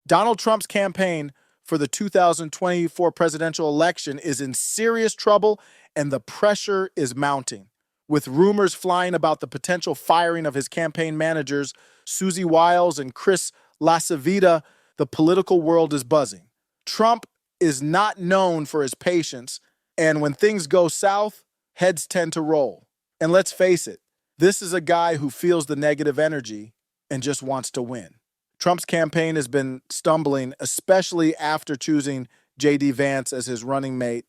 Donald Trump's campaign for the 2024 presidential election is in serious trouble, and the pressure is mounting. With rumors flying about the potential firing of his campaign managers, Susie Wiles and LaCivita, the political world is buzzing. Trump is not known for his patience, and when things go south, heads tend to roll. And let's face it, this is a guy who feels the negative energy and just wants to win. Trump's campaign has been stumbling, especially after choosing JD Vance as his running mate.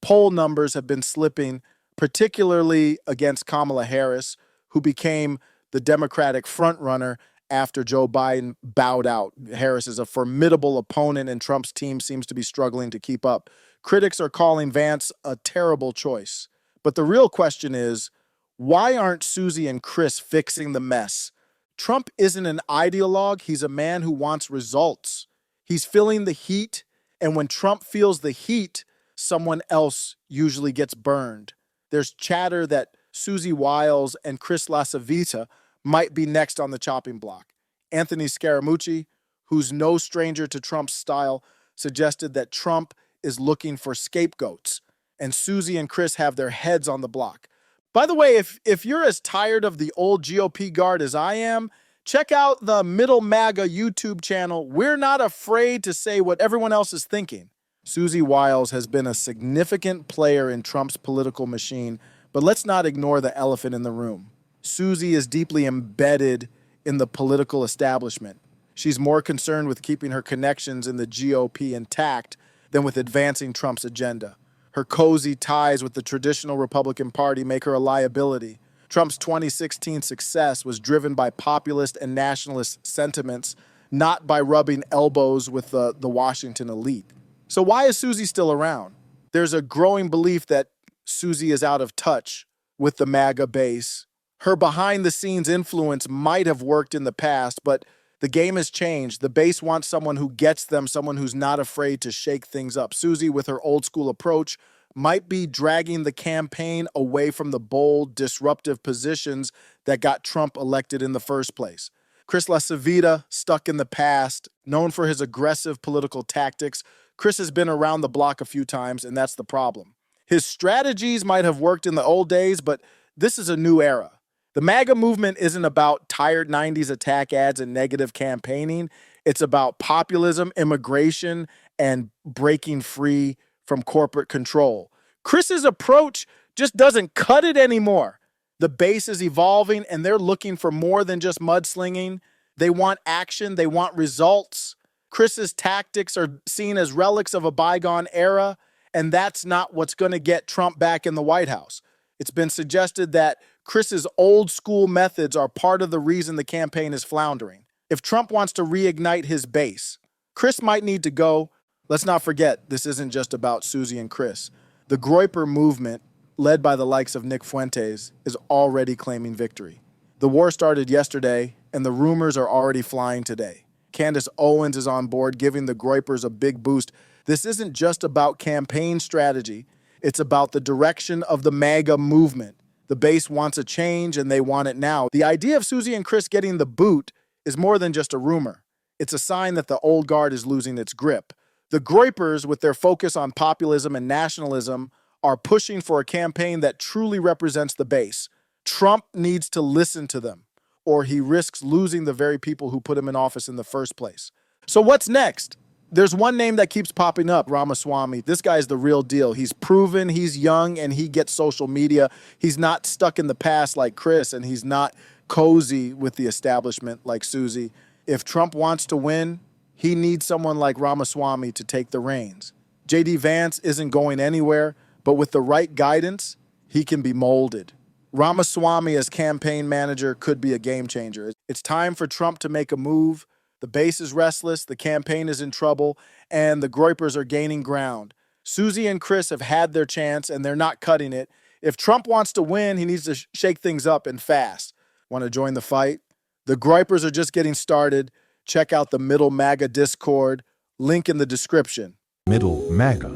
Poll numbers have been slipping, particularly against Kamala Harris, who became the Democratic frontrunner after Joe Biden bowed out. Harris is a formidable opponent, and Trump's team seems to be struggling to keep up. Critics are calling Vance a terrible choice. But the real question is, why aren't Susie and Chris fixing the mess? Trump isn't an ideologue. He's a man who wants results. He's feeling the heat, and when Trump feels the heat, someone else usually gets burned. There's chatter that Susie Wiles and LaCivita might be next on the chopping block. Anthony Scaramucci, who's no stranger to Trump's style, suggested that Trump is looking for scapegoats, and Susie and Chris have their heads on the block. By the way, if you're as tired of the old GOP guard as I am, check out the Middle MAGA YouTube channel. We're not afraid to say what everyone else is thinking. Susie Wiles has been a significant player in Trump's political machine, but let's not ignore the elephant in the room. Susie is deeply embedded in the political establishment. She's more concerned with keeping her connections in the GOP intact than with advancing Trump's agenda. Her cozy ties with the traditional Republican Party make her a liability. Trump's 2016 success was driven by populist and nationalist sentiments, not by rubbing elbows with the Washington elite. So why is Susie still around? There's a growing belief that Susie is out of touch with the MAGA base. Her behind-the-scenes influence might have worked in the past, but the game has changed. The base wants someone who gets them, someone who's not afraid to shake things up. Susie, with her old-school approach, might be dragging the campaign away from the bold, disruptive positions that got Trump elected in the first place. LaCivita, stuck in the past, known for his aggressive political tactics. Chris has been around the block a few times, and that's the problem. His strategies might have worked in the old days, but this is a new era. The MAGA movement isn't about tired 90s attack ads and negative campaigning. It's about populism, immigration, and breaking free from corporate control. Chris's approach just doesn't cut it anymore. The base is evolving, and they're looking for more than just mudslinging. They want action. They want results. Chris's tactics are seen as relics of a bygone era, and that's not what's going to get Trump back in the White House. It's been suggested that Chris's old school methods are part of the reason the campaign is floundering. If Trump wants to reignite his base, Chris might need to go. Let's not forget, this isn't just about Susie and Chris. The Groyper movement, led by the likes of Nick Fuentes, is already claiming victory. The war started yesterday, and the rumors are already flying today. Candace Owens is on board, giving the Groypers a big boost. This isn't just about campaign strategy. It's about the direction of the MAGA movement. The base wants a change, and they want it now. The idea of Susie and Chris getting the boot is more than just a rumor. It's a sign that the old guard is losing its grip. The Groypers, with their focus on populism and nationalism, are pushing for a campaign that truly represents the base. Trump needs to listen to them, or he risks losing the very people who put him in office in the first place. So what's next? There's one name that keeps popping up, Ramaswamy. This guy's the real deal. He's proven, he's young, and he gets social media. He's not stuck in the past like Chris, and he's not cozy with the establishment like Susie. If Trump wants to win, he needs someone like Ramaswamy to take the reins. JD Vance isn't going anywhere, but with the right guidance, he can be molded. Ramaswamy as campaign manager could be a game changer. It's time for Trump to make a move. The base is restless, the campaign is in trouble, and the Groypers are gaining ground. Susie and Chris have had their chance, and they're not cutting it. If Trump wants to win, he needs to shake things up and fast. Want to join the fight? The Groypers are just getting started. Check out the Middle MAGA Discord. Link in the description. Middle MAGA.